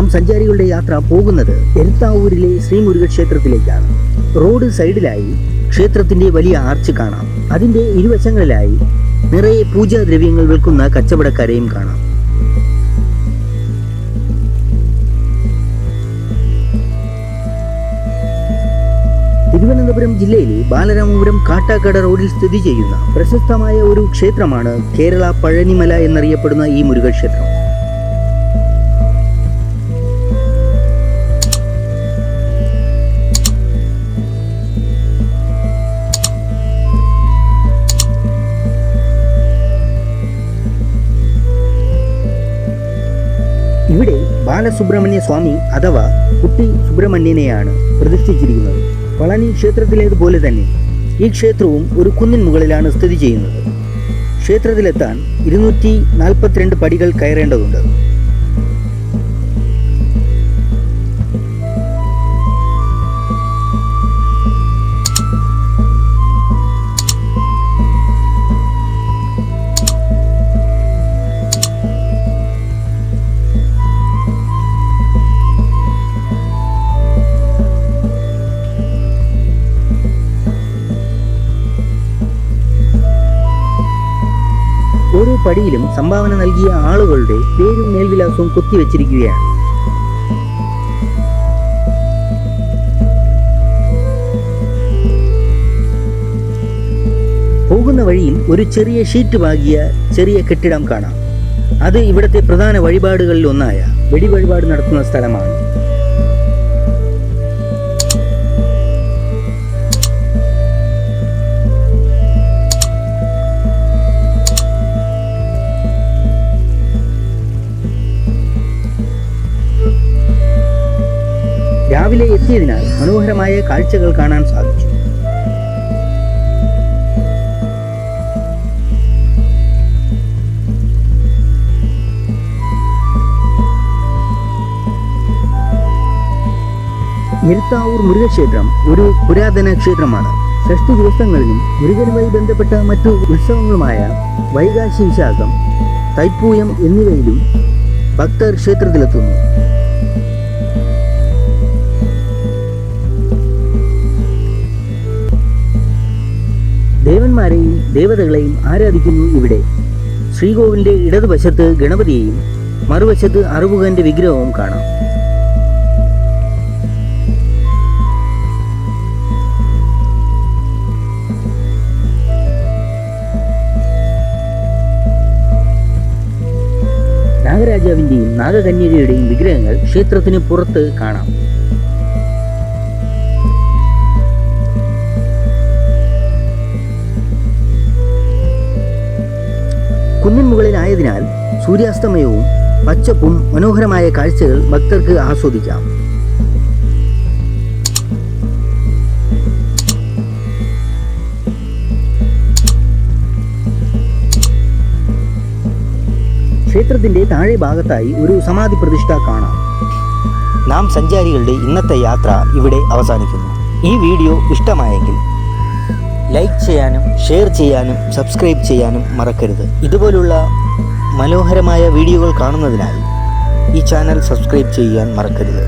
നാം സഞ്ചാരികളുടെ യാത്ര പോകുന്നത് എരുത്താവൂരിലെ ശ്രീ മുരുക ക്ഷേത്രത്തിലേക്കാണ്. റോഡ് സൈഡിലായി ക്ഷേത്രത്തിന്റെ വലിയ ആർച്ച് കാണാം. അതിന്റെ ഇരുവശങ്ങളിലായി നിറയെ പൂജാദ്രവ്യങ്ങൾ വിൽക്കുന്ന കച്ചവടക്കാരെയും കാണാം. തിരുവനന്തപുരം ജില്ലയിലെ ബാലരാമപുരം കാട്ടാക്കട റോഡിൽ സ്ഥിതി ചെയ്യുന്ന പ്രശസ്തമായ ഒരു ക്ഷേത്രമാണ് കേരള പഴനിമല എന്നറിയപ്പെടുന്ന ഈ മുരുകക്ഷേത്രം. ഇവിടെ ബാലസുബ്രഹ്മണ്യ സ്വാമി അഥവാ കുട്ടി സുബ്രഹ്മണ്യനെയാണ് പ്രതിഷ്ഠിച്ചിരിക്കുന്നത്. പളനി ക്ഷേത്രത്തിലേതുപോലെ തന്നെ ഈ ക്ഷേത്രവും ഒരു കുന്നിൻ മുകളിലാണ് സ്ഥിതി ചെയ്യുന്നത്. ക്ഷേത്രത്തിലെത്താൻ 242 പടികൾ കയറേണ്ടതുണ്ട്. ഓരോ പടിയിലും സംഭാവന നൽകിയ ആളുകളുടെ പേരും മേൽവിലാസവും കൊത്തിവെച്ചിരിക്കുകയാണ്. പോകുന്ന വഴിയിൽ ഒരു ചെറിയ ഷീറ്റ് പാകിയ ചെറിയ കെട്ടിടം കാണാം. അത് ഇവിടുത്തെ പ്രധാന വഴിപാടുകളിൽ ഒന്നായ വെടിവഴിപാട് നടത്തുന്ന സ്ഥലമാണ്. രാവിലെ എത്തിയതിനാൽ മനോഹരമായ കാഴ്ചകൾ കാണാൻ സാധിച്ചു. എരുത്താവൂർ മുരുകക്ഷേത്രം ഒരു പുരാതന ക്ഷേത്രമാണ്. ഷഷ്ടി ദിവസങ്ങളിലും മുരുകനുമായി ബന്ധപ്പെട്ട മറ്റു ഉത്സവങ്ങളുമായ വൈകാശി വിശാഖം, തൈപ്പൂയം എന്നിവയിലും ഭക്തർ ക്ഷേത്രത്തിലെത്തുന്നു. ദേവന്മാരെയും ദേവതകളെയും ആരാധിക്കുന്നു ഇവിടെ. ശ്രീകോവിലിന്റെ ഇടതുവശത്ത് ഗണപതിയെയും മറുവശത്ത് അറുമുഖന്റെ വിഗ്രഹവും കാണാം. നാഗരാജാവിന്റെയും നാഗകന്യകയുടെയും വിഗ്രഹങ്ങൾ ക്ഷേത്രത്തിന് പുറത്ത് കാണാം. കുന്നിൻ മുകളിലായതിനാൽ സൂര്യാസ്തമയവും പച്ചപ്പും മനോഹരമായ കാഴ്ചകൾ ഭക്തർക്ക് ആസ്വദിക്കാം. ക്ഷേത്രത്തിന്റെ താഴെ ഭാഗത്തായി ഒരു സമാധി പ്രതിഷ്ഠ കാണാം. നാം സഞ്ചാരികളുടെ ഇന്നത്തെ യാത്ര ഇവിടെ അവസാനിക്കുന്നു. ഈ വീഡിയോ ഇഷ്ടമായെങ്കിൽ ലൈക്ക് ചെയ്യാനും ഷെയർ ചെയ്യാനും സബ്സ്ക്രൈബ് ചെയ്യാനും മറക്കരുത്. ഇതുപോലുള്ള മനോഹരമായ വീഡിയോകൾ കാണുന്നതിനായി ഈ ചാനൽ സബ്സ്ക്രൈബ് ചെയ്യാൻ മറക്കരുത്.